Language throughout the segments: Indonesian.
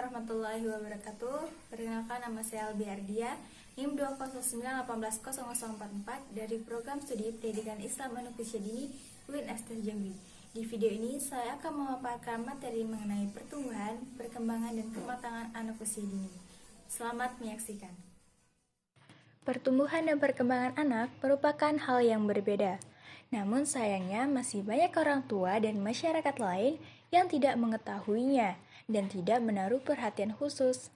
warahmatullahi wabarakatuh. Perkenalkan, nama saya Albi Ardia, NIM 209180044 dari Program Studi Pendidikan Islam Anak Usia Dini UIN Estes Jambi. Di video ini saya akan memaparkan materi mengenai pertumbuhan, perkembangan, dan kematangan anak usia dini. Selamat menyaksikan. Pertumbuhan dan perkembangan anak merupakan hal yang berbeda. Namun sayangnya masih banyak orang tua dan masyarakat lain yang tidak mengetahuinya dan tidak menaruh perhatian khusus.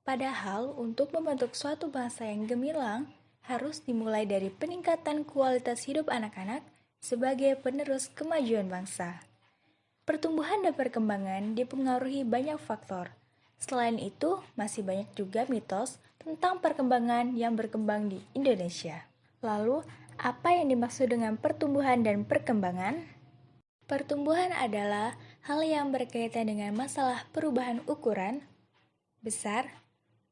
Padahal untuk membentuk suatu bangsa yang gemilang harus dimulai dari peningkatan kualitas hidup anak-anak sebagai penerus kemajuan bangsa. Pertumbuhan dan perkembangan dipengaruhi banyak faktor. Selain itu, masih banyak juga mitos tentang perkembangan yang berkembang di Indonesia. Lalu, apa yang dimaksud dengan pertumbuhan dan perkembangan? Pertumbuhan adalah hal yang berkaitan dengan masalah perubahan ukuran, besar,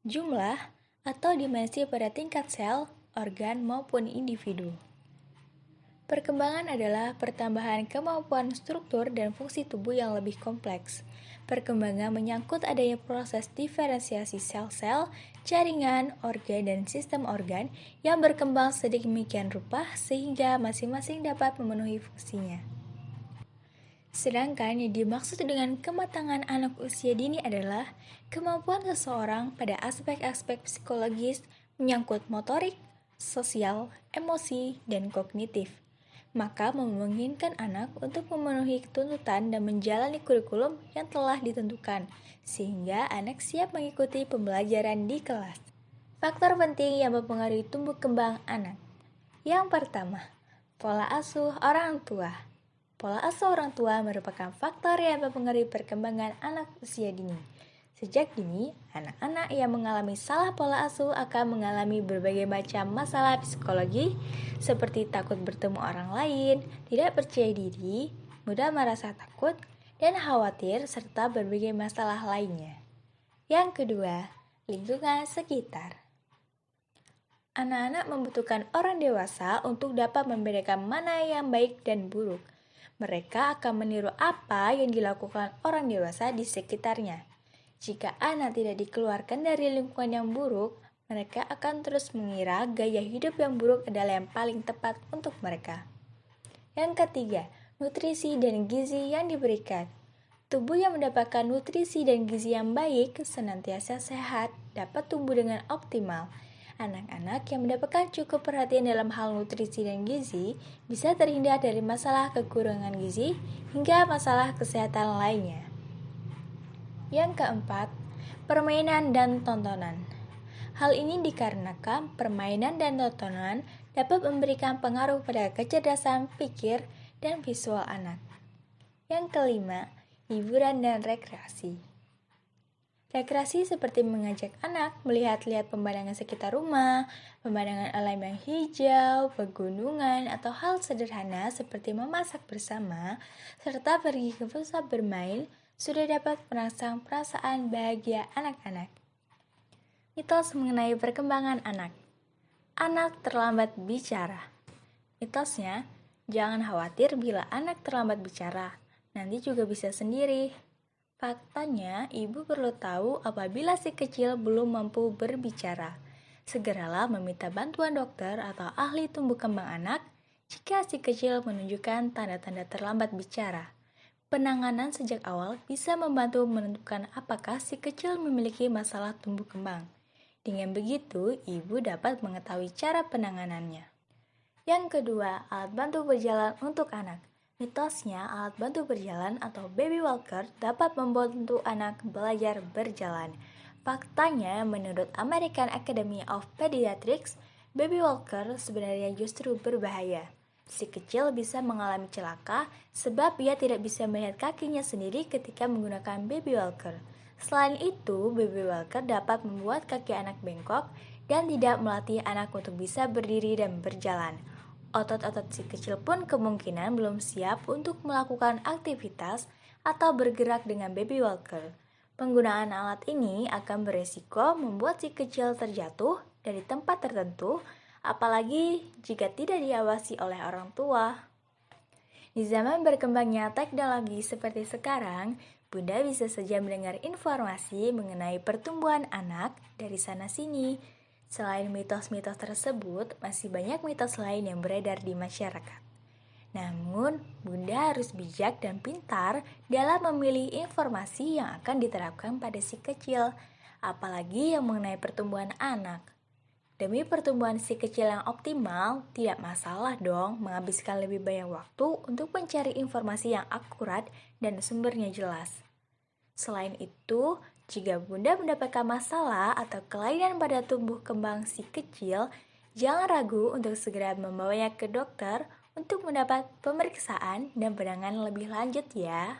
jumlah, atau dimensi pada tingkat sel, organ, maupun individu. Perkembangan adalah pertambahan kemampuan struktur dan fungsi tubuh yang lebih kompleks. Perkembangan menyangkut adanya proses diferensiasi sel-sel, jaringan, organ, dan sistem organ yang berkembang sedemikian rupa sehingga masing-masing dapat memenuhi fungsinya. Sedangkan yang dimaksud dengan kematangan anak usia dini adalah kemampuan seseorang pada aspek-aspek psikologis menyangkut motorik, sosial, emosi, dan kognitif. Maka memungkinkan anak untuk memenuhi tuntutan dan menjalani kurikulum yang telah ditentukan, sehingga anak siap mengikuti pembelajaran di kelas. Faktor penting yang mempengaruhi tumbuh kembang anak. Yang pertama, pola asuh orang tua. Pola asuh orang tua merupakan faktor yang mempengaruhi perkembangan anak usia dini. Sejak dini, anak-anak yang mengalami salah pola asuh akan mengalami berbagai macam masalah psikologi seperti takut bertemu orang lain, tidak percaya diri, mudah merasa takut, dan khawatir serta berbagai masalah lainnya. Yang kedua, lingkungan sekitar. Anak-anak membutuhkan orang dewasa untuk dapat membedakan mana yang baik dan buruk. Mereka akan meniru apa yang dilakukan orang dewasa di sekitarnya. Jika anak tidak dikeluarkan dari lingkungan yang buruk, mereka akan terus mengira gaya hidup yang buruk adalah yang paling tepat untuk mereka. Yang ketiga, nutrisi dan gizi yang diberikan. Tubuh yang mendapatkan nutrisi dan gizi yang baik senantiasa sehat, dapat tumbuh dengan optimal. Anak-anak yang mendapatkan cukup perhatian dalam hal nutrisi dan gizi bisa terhindar dari masalah kekurangan gizi hingga masalah kesehatan lainnya. Yang keempat, permainan dan tontonan. Hal ini dikarenakan permainan dan tontonan dapat memberikan pengaruh pada kecerdasan pikir dan visual anak. Yang kelima, hiburan dan rekreasi. Rekreasi seperti mengajak anak melihat-lihat pemandangan sekitar rumah, pemandangan alam yang hijau, pegunungan, atau hal sederhana seperti memasak bersama, serta pergi ke pusat bermain, sudah dapat merangsang perasaan bahagia anak-anak. Mitos mengenai perkembangan anak. Anak terlambat bicara. Mitosnya, jangan khawatir bila anak terlambat bicara, nanti juga bisa sendiri. Faktanya, ibu perlu tahu apabila si kecil belum mampu berbicara. Segeralah meminta bantuan dokter atau ahli tumbuh kembang anak jika si kecil menunjukkan tanda-tanda terlambat bicara. Penanganan sejak awal bisa membantu menentukan apakah si kecil memiliki masalah tumbuh kembang. Dengan begitu, ibu dapat mengetahui cara penanganannya. Yang kedua, alat bantu berjalan untuk anak. Mitosnya, alat bantu berjalan atau baby walker dapat membantu anak belajar berjalan. Faktanya, menurut American Academy of Pediatrics, baby walker sebenarnya justru berbahaya. Si kecil bisa mengalami celaka sebab ia tidak bisa melihat kakinya sendiri ketika menggunakan baby walker. Selain itu, baby walker dapat membuat kaki anak bengkok dan tidak melatih anak untuk bisa berdiri dan berjalan. Otot-otot si kecil pun kemungkinan belum siap untuk melakukan aktivitas atau bergerak dengan baby walker. Penggunaan alat ini akan beresiko membuat si kecil terjatuh dari tempat tertentu, apalagi jika tidak diawasi oleh orang tua. Di zaman berkembangnya teknologi seperti sekarang, Bunda bisa saja mendengar informasi mengenai pertumbuhan anak dari sana-sini. Selain mitos-mitos tersebut, masih banyak mitos lain yang beredar di masyarakat. Namun, Bunda harus bijak dan pintar dalam memilih informasi yang akan diterapkan pada si kecil, apalagi yang mengenai pertumbuhan anak. Demi pertumbuhan si kecil yang optimal, tidak masalah dong menghabiskan lebih banyak waktu untuk mencari informasi yang akurat dan sumbernya jelas. Selain itu, jika Bunda mendapatkan masalah atau kelainan pada tumbuh kembang si kecil, jangan ragu untuk segera membawanya ke dokter untuk mendapat pemeriksaan dan penanganan lebih lanjut ya.